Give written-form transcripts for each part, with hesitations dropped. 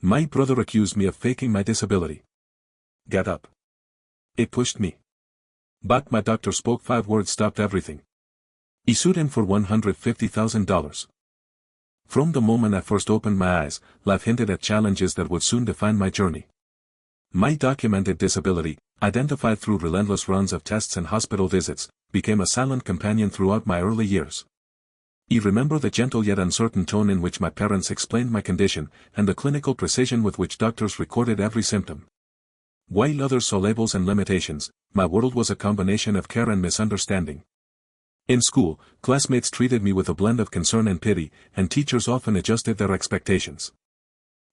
My brother accused me of faking my disability. Get up. It pushed me. But my doctor spoke 5 words stopped everything. He sued him for $150,000. From the moment I first opened my eyes, life hinted at challenges that would soon define my journey. My documented disability, identified through relentless runs of tests and hospital visits, became a silent companion throughout my early years. I remember the gentle yet uncertain tone in which my parents explained my condition, and the clinical precision with which doctors recorded every symptom. While others saw labels and limitations, my world was a combination of care and misunderstanding. In school, classmates treated me with a blend of concern and pity, and teachers often adjusted their expectations.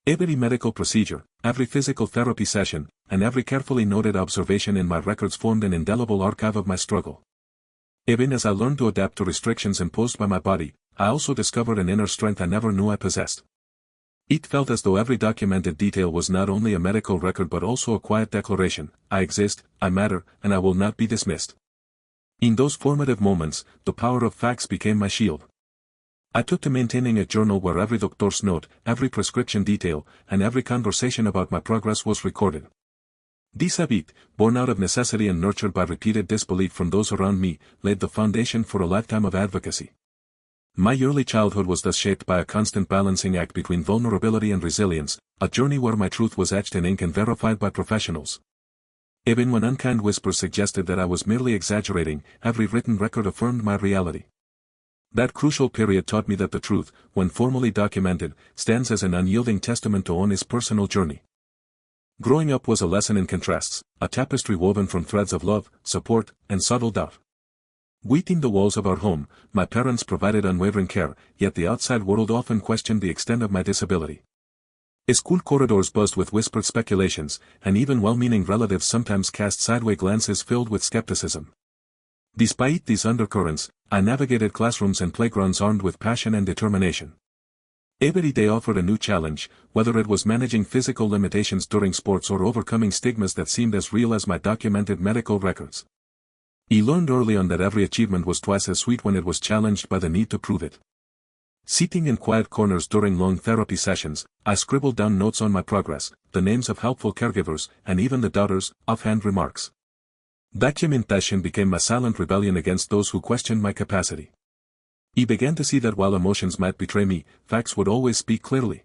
Every medical procedure, every physical therapy session, and every carefully noted observation in my records formed an indelible archive of my struggle. Even as I learned to adapt to restrictions imposed by my body, I also discovered an inner strength I never knew I possessed. It felt as though every documented detail was not only a medical record but also a quiet declaration: I exist, I matter, and I will not be dismissed. In those formative moments, the power of facts became my shield. I took to maintaining a journal where every doctor's note, every prescription detail, and every conversation about my progress was recorded. This habit, born out of necessity and nurtured by repeated disbelief from those around me, laid the foundation for a lifetime of advocacy. My early childhood was thus shaped by a constant balancing act between vulnerability and resilience, a journey where my truth was etched in ink and verified by professionals. Even when unkind whispers suggested that I was merely exaggerating, every written record affirmed my reality. That crucial period taught me that the truth, when formally documented, stands as an unyielding testament to one's personal journey. Growing up was a lesson in contrasts, a tapestry woven from threads of love, support, and subtle doubt. Within the walls of our home, my parents provided unwavering care, yet the outside world often questioned the extent of my disability. School corridors buzzed with whispered speculations, and even well-meaning relatives sometimes cast sideway glances filled with skepticism. Despite these undercurrents, I navigated classrooms and playgrounds armed with passion and determination. Every day offered a new challenge, whether it was managing physical limitations during sports or overcoming stigmas that seemed as real as my documented medical records. I learned early on that every achievement was twice as sweet when it was challenged by the need to prove it. Sitting in quiet corners during long therapy sessions, I scribbled down notes on my progress, the names of helpful caregivers, and even the doubters' offhand remarks. Documentation became my silent rebellion against those who questioned my capacity. I began to see that while emotions might betray me, facts would always speak clearly.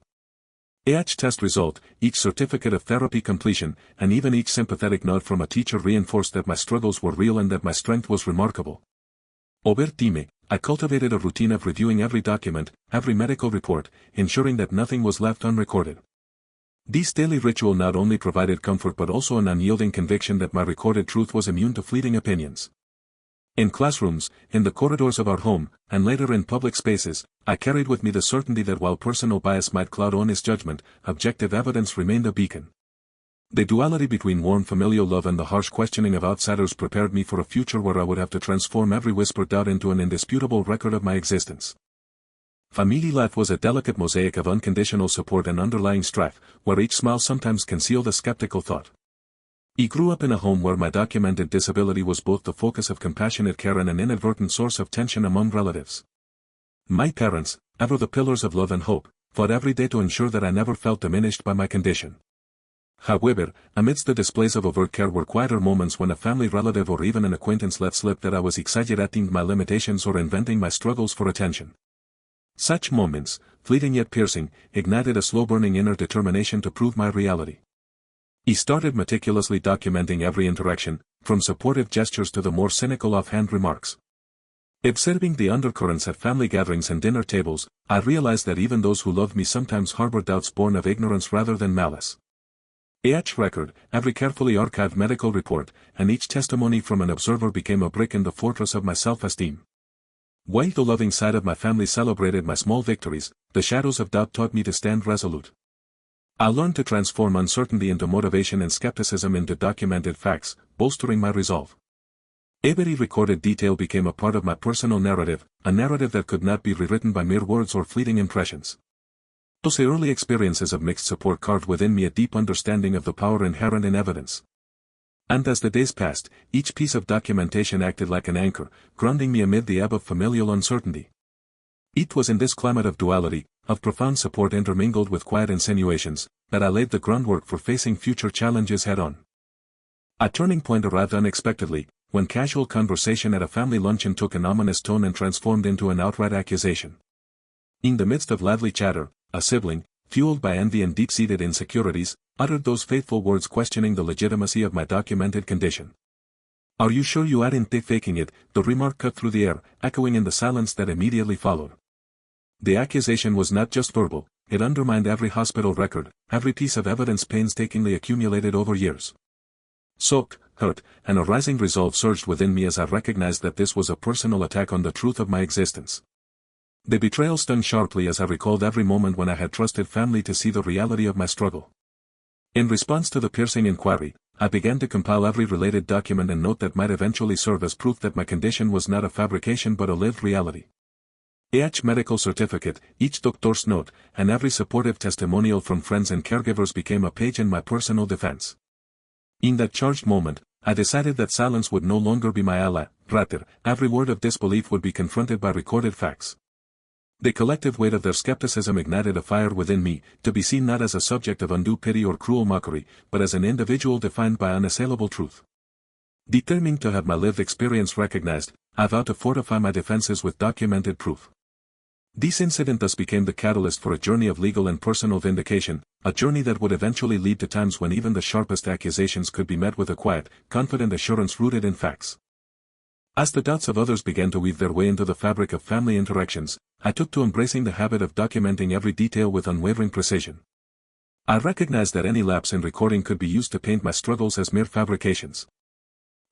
Each test result, each certificate of therapy completion, and even each sympathetic nod from a teacher reinforced that my struggles were real and that my strength was remarkable. Over time, I cultivated a routine of reviewing every document, every medical report, ensuring that nothing was left unrecorded. This daily ritual not only provided comfort but also an unyielding conviction that my recorded truth was immune to fleeting opinions. In classrooms, in the corridors of our home, and later in public spaces, I carried with me the certainty that while personal bias might cloud honest judgment, objective evidence remained a beacon. The duality between warm familial love and the harsh questioning of outsiders prepared me for a future where I would have to transform every whispered doubt into an indisputable record of my existence. Family life was a delicate mosaic of unconditional support and underlying strife, where each smile sometimes concealed a skeptical thought. I grew up in a home where my documented disability was both the focus of compassionate care and an inadvertent source of tension among relatives. My parents, ever the pillars of love and hope, fought every day to ensure that I never felt diminished by my condition. However, amidst the displays of overt care were quieter moments when a family relative or even an acquaintance let slip that I was exaggerating my limitations or inventing my struggles for attention. Such moments, fleeting yet piercing, ignited a slow-burning inner determination to prove my reality. I started meticulously documenting every interaction, from supportive gestures to the more cynical offhand remarks. Observing the undercurrents at family gatherings and dinner tables, I realized that even those who loved me sometimes harbored doubts born of ignorance rather than malice. Each record, every carefully archived medical report, and each testimony from an observer became a brick in the fortress of my self-esteem. While the loving side of my family celebrated my small victories, the shadows of doubt taught me to stand resolute. I learned to transform uncertainty into motivation and skepticism into documented facts, bolstering my resolve. Every recorded detail became a part of my personal narrative, a narrative that could not be rewritten by mere words or fleeting impressions. Those early experiences of mixed support carved within me a deep understanding of the power inherent in evidence. And as the days passed, each piece of documentation acted like an anchor, grounding me amid the ebb of familial uncertainty. It was in this climate of duality, of profound support intermingled with quiet insinuations, that I laid the groundwork for facing future challenges head-on. A turning point arrived unexpectedly, when casual conversation at a family luncheon took an ominous tone and transformed into an outright accusation. In the midst of lively chatter, a sibling, fueled by envy and deep-seated insecurities, uttered those fateful words questioning the legitimacy of my documented condition. "Are you sure you aren't faking it?" The remark cut through the air, echoing in the silence that immediately followed. The accusation was not just verbal, it undermined every hospital record, every piece of evidence painstakingly accumulated over years. Shock, hurt, and a rising resolve surged within me as I recognized that this was a personal attack on the truth of my existence. The betrayal stung sharply as I recalled every moment when I had trusted family to see the reality of my struggle. In response to the piercing inquiry, I began to compile every related document and note that might eventually serve as proof that my condition was not a fabrication but a lived reality. Each medical certificate, each doctor's note, and every supportive testimonial from friends and caregivers became a page in my personal defense. In that charged moment, I decided that silence would no longer be my ally, rather, every word of disbelief would be confronted by recorded facts. The collective weight of their skepticism ignited a fire within me, to be seen not as a subject of undue pity or cruel mockery, but as an individual defined by unassailable truth. Determined to have my lived experience recognized, I vowed to fortify my defenses with documented proof. This incident thus became the catalyst for a journey of legal and personal vindication, a journey that would eventually lead to times when even the sharpest accusations could be met with a quiet, confident assurance rooted in facts. As the doubts of others began to weave their way into the fabric of family interactions, I took to embracing the habit of documenting every detail with unwavering precision. I recognized that any lapse in recording could be used to paint my struggles as mere fabrications.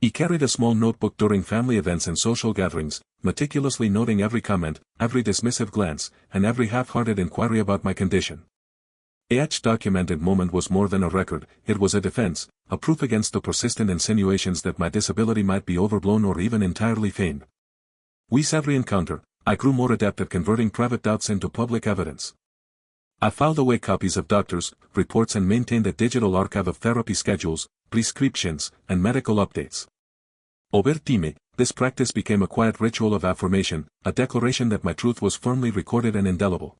I carried a small notebook during family events and social gatherings, meticulously noting every comment, every dismissive glance, and every half-hearted inquiry about my condition. Each documented moment was more than a record, it was a defense, a proof against the persistent insinuations that my disability might be overblown or even entirely feigned. With every encounter, I grew more adept at converting private doubts into public evidence. I filed away copies of doctors' reports and maintained a digital archive of therapy schedules, prescriptions, and medical updates. Over time, this practice became a quiet ritual of affirmation, a declaration that my truth was firmly recorded and indelible.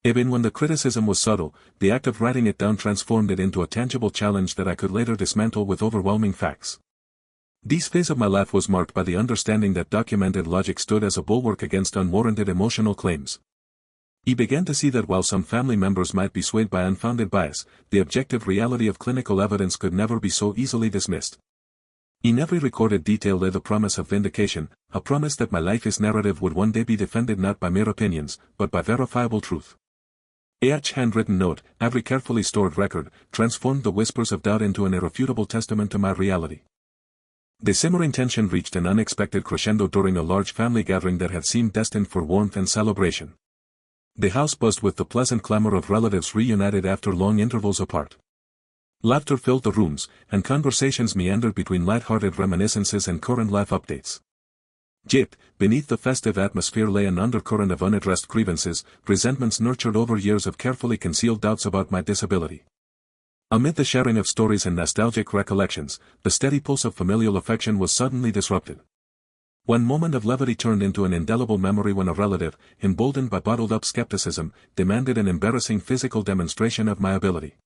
Even when the criticism was subtle, the act of writing it down transformed it into a tangible challenge that I could later dismantle with overwhelming facts. This phase of my life was marked by the understanding that documented logic stood as a bulwark against unwarranted emotional claims. I began to see that while some family members might be swayed by unfounded bias, the objective reality of clinical evidence could never be so easily dismissed. In every recorded detail lay the promise of vindication, a promise that my life's narrative would one day be defended not by mere opinions, but by verifiable truth. Each handwritten note, every carefully stored record, transformed the whispers of doubt into an irrefutable testament to my reality. The simmering tension reached an unexpected crescendo during a large family gathering that had seemed destined for warmth and celebration. The house buzzed with the pleasant clamor of relatives reunited after long intervals apart. Laughter filled the rooms, and conversations meandered between light-hearted reminiscences and current life updates. Yet, beneath the festive atmosphere lay an undercurrent of unaddressed grievances, resentments nurtured over years of carefully concealed doubts about my disability. Amid the sharing of stories and nostalgic recollections, the steady pulse of familial affection was suddenly disrupted. One moment of levity turned into an indelible memory when a relative, emboldened by bottled-up skepticism, demanded an embarrassing physical demonstration of my ability.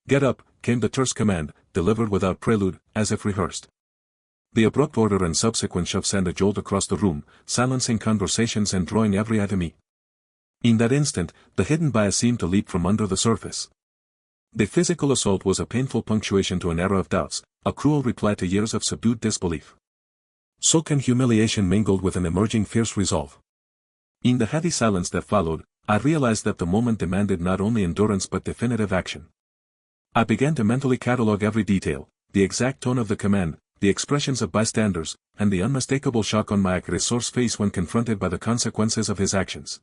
"Get up," came the terse command, delivered without prelude, as if rehearsed. The abrupt order and subsequent shove sent a jolt across the room, silencing conversations and drawing every eye to me. In that instant, the hidden bias seemed to leap from under the surface. The physical assault was a painful punctuation to an era of doubts, a cruel reply to years of subdued disbelief. Shock and humiliation mingled with an emerging fierce resolve. In the heavy silence that followed, I realized that the moment demanded not only endurance but definitive action. I began to mentally catalog every detail, the exact tone of the command, the expressions of bystanders, and the unmistakable shock on my agressor's face when confronted by the consequences of his actions.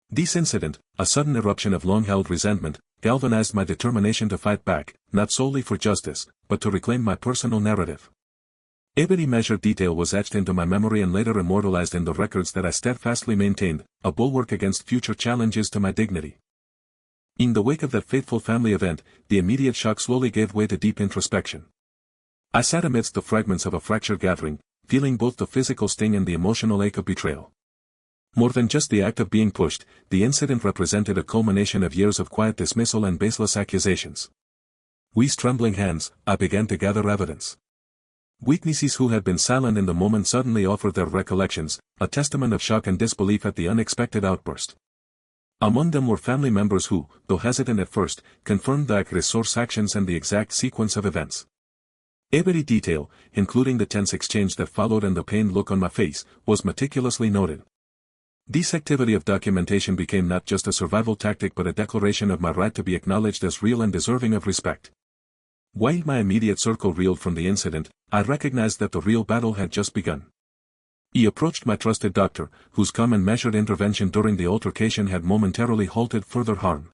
This incident, a sudden eruption of long-held resentment, galvanized my determination to fight back, not solely for justice, but to reclaim my personal narrative. Every measured detail was etched into my memory and later immortalized in the records that I steadfastly maintained, a bulwark against future challenges to my dignity. In the wake of that fateful family event, the immediate shock slowly gave way to deep introspection. I sat amidst the fragments of a fractured gathering, feeling both the physical sting and the emotional ache of betrayal. More than just the act of being pushed, the incident represented a culmination of years of quiet dismissal and baseless accusations. With trembling hands, I began to gather evidence. Witnesses who had been silent in the moment suddenly offered their recollections, a testament of shock and disbelief at the unexpected outburst. Among them were family members who, though hesitant at first, confirmed the agressor's actions and the exact sequence of events. Every detail, including the tense exchange that followed and the pained look on my face, was meticulously noted. This activity of documentation became not just a survival tactic but a declaration of my right to be acknowledged as real and deserving of respect. While my immediate circle reeled from the incident, I recognized that the real battle had just begun. He approached my trusted doctor, whose calm and measured intervention during the altercation had momentarily halted further harm.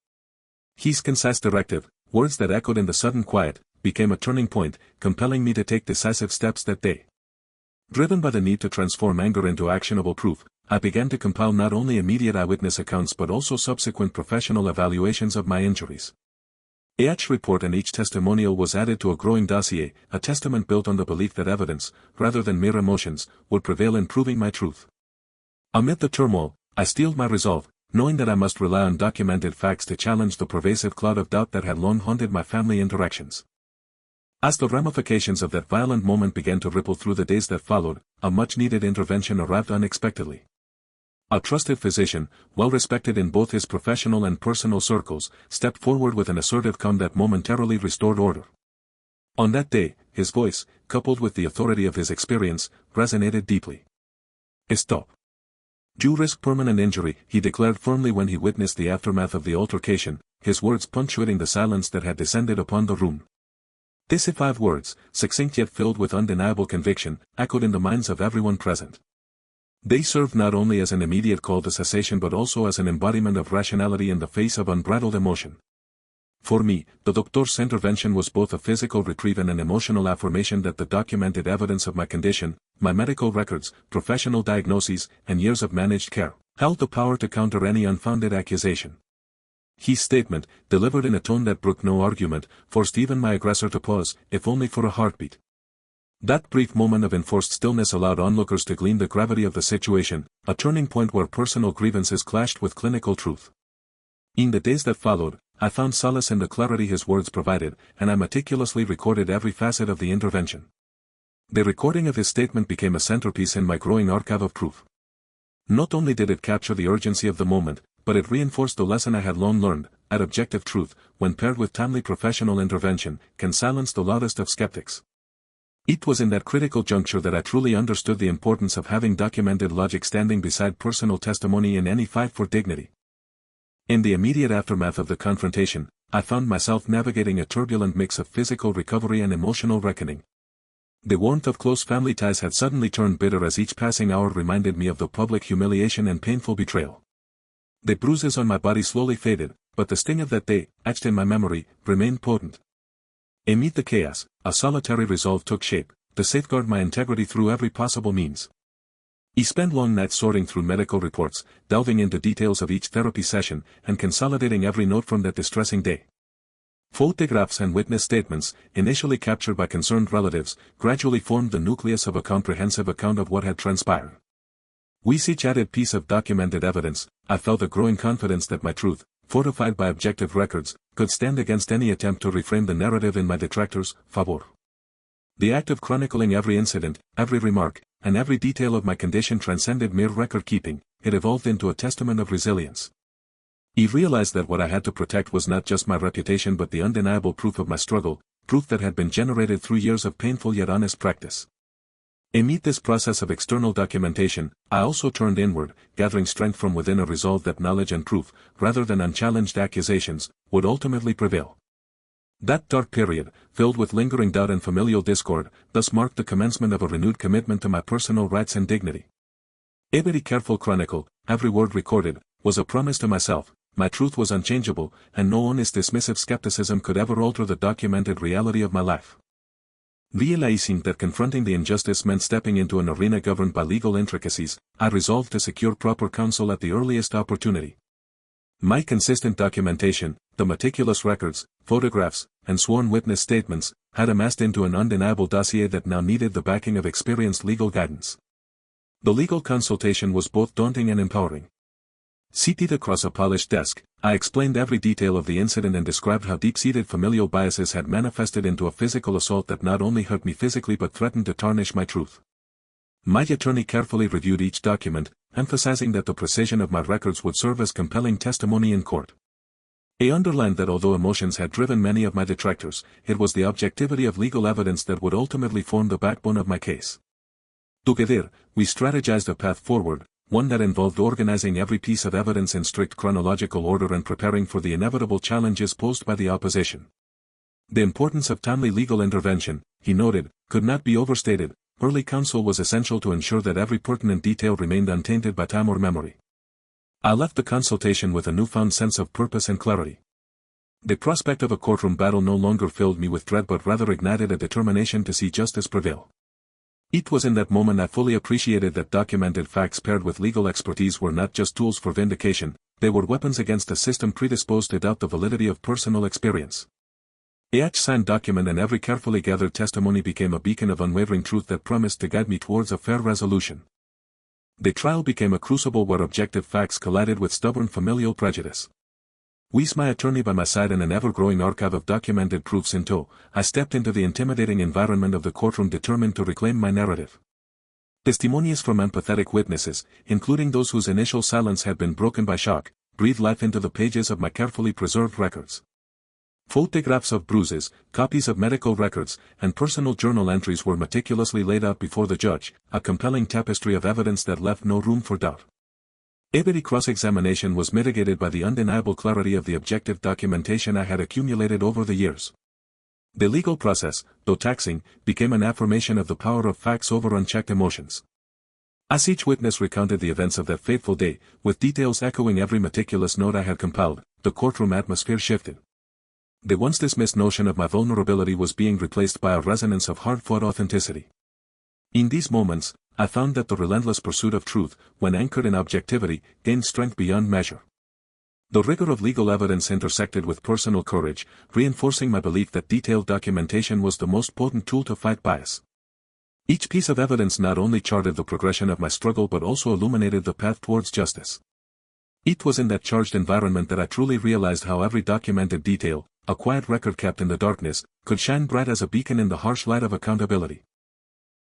His concise directive, words that echoed in the sudden quiet, became a turning point, compelling me to take decisive steps that day. Driven by the need to transform anger into actionable proof, I began to compile not only immediate eyewitness accounts but also subsequent professional evaluations of my injuries. Each report and each testimonial was added to a growing dossier, a testament built on the belief that evidence, rather than mere emotions, would prevail in proving my truth. Amid the turmoil, I steeled my resolve, knowing that I must rely on documented facts to challenge the pervasive cloud of doubt that had long haunted my family interactions. As the ramifications of that violent moment began to ripple through the days that followed, a much-needed intervention arrived unexpectedly. A trusted physician, well-respected in both his professional and personal circles, stepped forward with an assertive calm that momentarily restored order. On that day, his voice, coupled with the authority of his experience, resonated deeply. "Stop. You risk permanent injury," he declared firmly when he witnessed the aftermath of the altercation, his words punctuating the silence that had descended upon the room. These 5 words, succinct yet filled with undeniable conviction, echoed in the minds of everyone present. They served not only as an immediate call to cessation but also as an embodiment of rationality in the face of unbridled emotion. For me, the doctor's intervention was both a physical reprieve and an emotional affirmation that the documented evidence of my condition, my medical records, professional diagnoses, and years of managed care, held the power to counter any unfounded accusation. His statement, delivered in a tone that brooked no argument, forced even my aggressor to pause, if only for a heartbeat. That brief moment of enforced stillness allowed onlookers to glean the gravity of the situation, a turning point where personal grievances clashed with clinical truth. In the days that followed, I found solace in the clarity his words provided, and I meticulously recorded every facet of the intervention. The recording of his statement became a centerpiece in my growing archive of proof. Not only did it capture the urgency of the moment, but it reinforced the lesson I had long learned, that objective truth, when paired with timely professional intervention, can silence the loudest of skeptics. It was in that critical juncture that I truly understood the importance of having documented logic standing beside personal testimony in any fight for dignity. In the immediate aftermath of the confrontation, I found myself navigating a turbulent mix of physical recovery and emotional reckoning. The warmth of close family ties had suddenly turned bitter as each passing hour reminded me of the public humiliation and painful betrayal. The bruises on my body slowly faded, but the sting of that day, etched in my memory, remained potent. Amid the chaos, a solitary resolve took shape, to safeguard my integrity through every possible means. I spent long nights sorting through medical reports, delving into details of each therapy session, and consolidating every note from that distressing day. Photographs and witness statements, initially captured by concerned relatives, gradually formed the nucleus of a comprehensive account of what had transpired. With each added piece of documented evidence, I felt a growing confidence that my truth, fortified by objective records, could stand against any attempt to reframe the narrative in my detractors' favor. The act of chronicling every incident, every remark, and every detail of my condition transcended mere record-keeping, it evolved into a testament of resilience. I realized that what I had to protect was not just my reputation but the undeniable proof of my struggle, proof that had been generated through years of painful yet honest practice. Amid this process of external documentation, I also turned inward, gathering strength from within a resolve that knowledge and proof, rather than unchallenged accusations, would ultimately prevail. That dark period, filled with lingering doubt and familial discord, thus marked the commencement of a renewed commitment to my personal rights and dignity. Every careful chronicle, every word recorded, was a promise to myself. My truth was unchangeable, and no honest dismissive skepticism could ever alter the documented reality of my life. Realizing that confronting the injustice meant stepping into an arena governed by legal intricacies, I resolved to secure proper counsel at the earliest opportunity. My consistent documentation, the meticulous records, photographs, and sworn witness statements, had amassed into an undeniable dossier that now needed the backing of experienced legal guidance. The legal consultation was both daunting and empowering. Seated across a polished desk, I explained every detail of the incident and described how deep-seated familial biases had manifested into a physical assault that not only hurt me physically but threatened to tarnish my truth. My attorney carefully reviewed each document, emphasizing that the precision of my records would serve as compelling testimony in court. He underlined that although emotions had driven many of my detractors, it was the objectivity of legal evidence that would ultimately form the backbone of my case. Together, we strategized a path forward, one that involved organizing every piece of evidence in strict chronological order and preparing for the inevitable challenges posed by the opposition. The importance of timely legal intervention, he noted, could not be overstated. Early counsel was essential to ensure that every pertinent detail remained untainted by time or memory. I left the consultation with a newfound sense of purpose and clarity. The prospect of a courtroom battle no longer filled me with dread but rather ignited a determination to see justice prevail. It was in that moment I fully appreciated that documented facts paired with legal expertise were not just tools for vindication, they were weapons against a system predisposed to doubt the validity of personal experience. Each signed document and every carefully gathered testimony became a beacon of unwavering truth that promised to guide me towards a fair resolution. The trial became a crucible where objective facts collided with stubborn familial prejudice. With my attorney by my side and an ever-growing archive of documented proofs in tow, I stepped into the intimidating environment of the courtroom determined to reclaim my narrative. Testimonies from empathetic witnesses, including those whose initial silence had been broken by shock, breathed life into the pages of my carefully preserved records. Photographs of bruises, copies of medical records, and personal journal entries were meticulously laid out before the judge, a compelling tapestry of evidence that left no room for doubt. Every cross-examination was mitigated by the undeniable clarity of the objective documentation I had accumulated over the years. The legal process, though taxing, became an affirmation of the power of facts over unchecked emotions. As each witness recounted the events of that fateful day, with details echoing every meticulous note I had compiled, the courtroom atmosphere shifted. The once dismissed notion of my vulnerability was being replaced by a resonance of hard-fought authenticity. In these moments, I found that the relentless pursuit of truth, when anchored in objectivity, gained strength beyond measure. The rigor of legal evidence intersected with personal courage, reinforcing my belief that detailed documentation was the most potent tool to fight bias. Each piece of evidence not only charted the progression of my struggle but also illuminated the path towards justice. It was in that charged environment that I truly realized how every documented detail, a quiet record kept in the darkness, could shine bright as a beacon in the harsh light of accountability.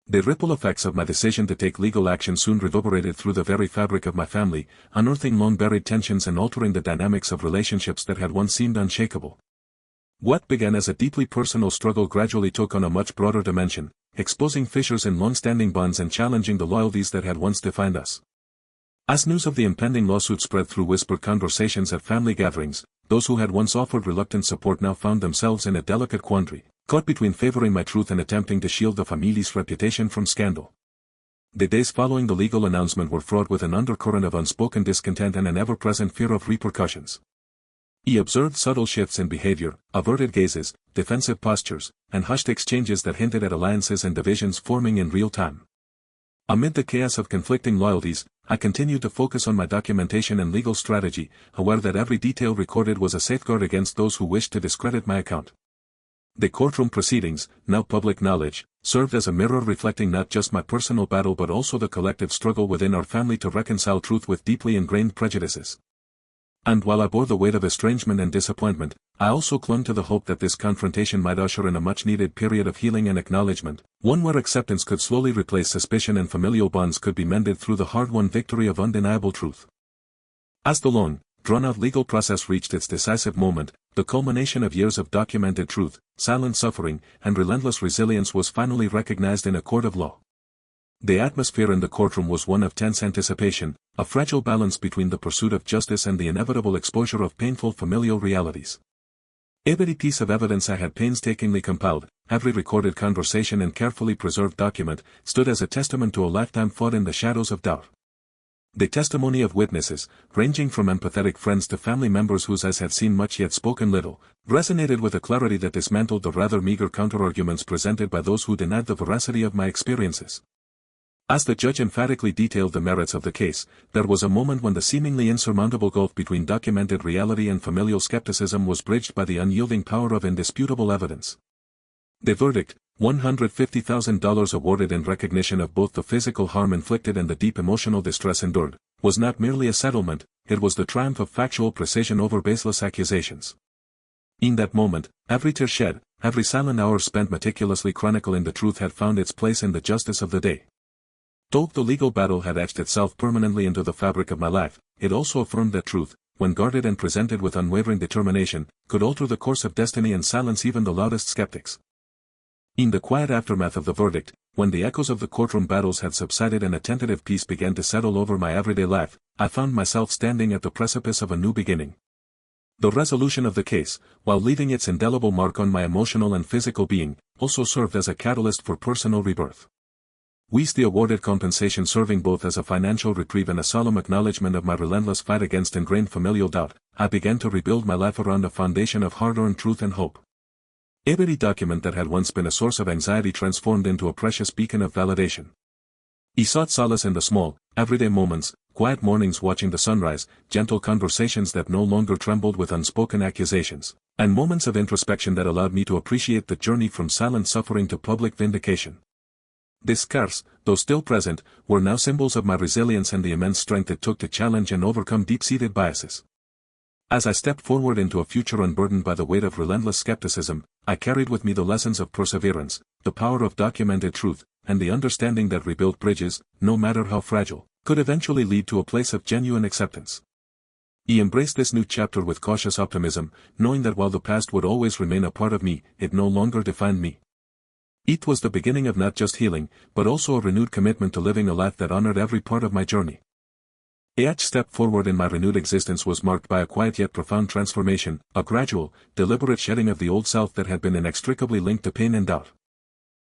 The ripple effects of my decision to take legal action soon reverberated through the very fabric of my family, unearthing long-buried tensions and altering the dynamics of relationships that had once seemed unshakable. What began as a deeply personal struggle gradually took on a much broader dimension, exposing fissures in long-standing bonds and challenging the loyalties that had once defined us. As news of the impending lawsuit spread through whispered conversations at family gatherings, those who had once offered reluctant support now found themselves in a delicate quandary, caught between favoring my truth and attempting to shield the family's reputation from scandal. The days following the legal announcement were fraught with an undercurrent of unspoken discontent and an ever-present fear of repercussions. He observed subtle shifts in behavior, averted gazes, defensive postures, and hushed exchanges that hinted at alliances and divisions forming in real time. Amid the chaos of conflicting loyalties, I continued to focus on my documentation and legal strategy, aware that every detail recorded was a safeguard against those who wished to discredit my account. The courtroom proceedings, now public knowledge, served as a mirror reflecting not just my personal battle but also the collective struggle within our family to reconcile truth with deeply ingrained prejudices. And while I bore the weight of estrangement and disappointment, I also clung to the hope that this confrontation might usher in a much-needed period of healing and acknowledgement, one where acceptance could slowly replace suspicion and familial bonds could be mended through the hard-won victory of undeniable truth. As the long, drawn-out legal process reached its decisive moment, the culmination of years of documented truth, silent suffering, and relentless resilience was finally recognized in a court of law. The atmosphere in the courtroom was one of tense anticipation, a fragile balance between the pursuit of justice and the inevitable exposure of painful familial realities. Every piece of evidence I had painstakingly compiled, every recorded conversation and carefully preserved document, stood as a testament to a lifetime fought in the shadows of doubt. The testimony of witnesses, ranging from empathetic friends to family members whose eyes had seen much yet spoken little, resonated with a clarity that dismantled the rather meager counterarguments presented by those who denied the veracity of my experiences. As the judge emphatically detailed the merits of the case, there was a moment when the seemingly insurmountable gulf between documented reality and familial skepticism was bridged by the unyielding power of indisputable evidence. The verdict, $150,000 awarded in recognition of both the physical harm inflicted and the deep emotional distress endured, was not merely a settlement, it was the triumph of factual precision over baseless accusations. In that moment, every tear shed, every silent hour spent meticulously chronicling the truth had found its place in the justice of the day. Though the legal battle had etched itself permanently into the fabric of my life, it also affirmed that truth, when guarded and presented with unwavering determination, could alter the course of destiny and silence even the loudest skeptics. In the quiet aftermath of the verdict, when the echoes of the courtroom battles had subsided and a tentative peace began to settle over my everyday life, I found myself standing at the precipice of a new beginning. The resolution of the case, while leaving its indelible mark on my emotional and physical being, also served as a catalyst for personal rebirth. The awarded compensation serving both as a financial reprieve and a solemn acknowledgement of my relentless fight against ingrained familial doubt, I began to rebuild my life around a foundation of hard-earned truth and hope. Every document that had once been a source of anxiety transformed into a precious beacon of validation. I sought solace in the small, everyday moments, quiet mornings watching the sunrise, gentle conversations that no longer trembled with unspoken accusations, and moments of introspection that allowed me to appreciate the journey from silent suffering to public vindication. These scars, though still present, were now symbols of my resilience and the immense strength it took to challenge and overcome deep-seated biases. As I stepped forward into a future unburdened by the weight of relentless skepticism, I carried with me the lessons of perseverance, the power of documented truth, and the understanding that rebuilt bridges, no matter how fragile, could eventually lead to a place of genuine acceptance. I embraced this new chapter with cautious optimism, knowing that while the past would always remain a part of me, it no longer defined me. It was the beginning of not just healing, but also a renewed commitment to living a life that honored every part of my journey. Each step forward in my renewed existence was marked by a quiet yet profound transformation, a gradual, deliberate shedding of the old self that had been inextricably linked to pain and doubt.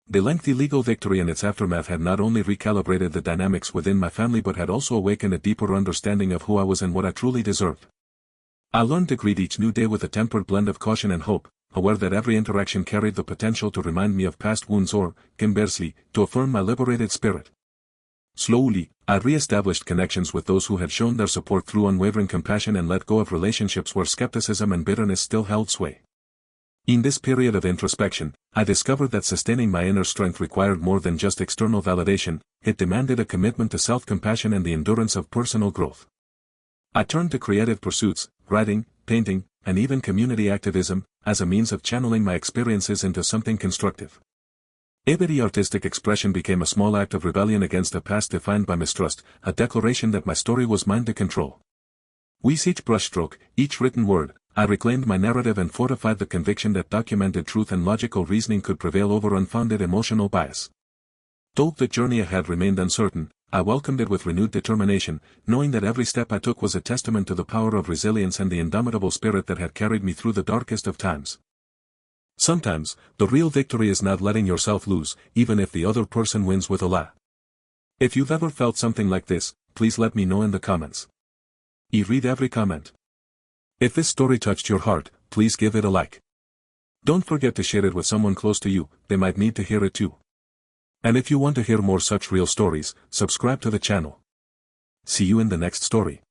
The lengthy legal victory and its aftermath had not only recalibrated the dynamics within my family but had also awakened a deeper understanding of who I was and what I truly deserved. I learned to greet each new day with a tempered blend of caution and hope, aware that every interaction carried the potential to remind me of past wounds or, conversely, to affirm my liberated spirit. Slowly, I re-established connections with those who had shown their support through unwavering compassion and let go of relationships where skepticism and bitterness still held sway. In this period of introspection, I discovered that sustaining my inner strength required more than just external validation, it demanded a commitment to self-compassion and the endurance of personal growth. I turned to creative pursuits, writing, painting, and even community activism, as a means of channeling my experiences into something constructive. Every artistic expression became a small act of rebellion against a past defined by mistrust, a declaration that my story was mine to control. With each brushstroke, each written word, I reclaimed my narrative and fortified the conviction that documented truth and logical reasoning could prevail over unfounded emotional bias. Though the journey ahead remained uncertain, I welcomed it with renewed determination, knowing that every step I took was a testament to the power of resilience and the indomitable spirit that had carried me through the darkest of times. Sometimes, the real victory is not letting yourself lose, even if the other person wins with a lie. If you've ever felt something like this, please let me know in the comments. I read every comment. If this story touched your heart, please give it a like. Don't forget to share it with someone close to you, they might need to hear it too. And if you want to hear more such real stories, subscribe to the channel. See you in the next story.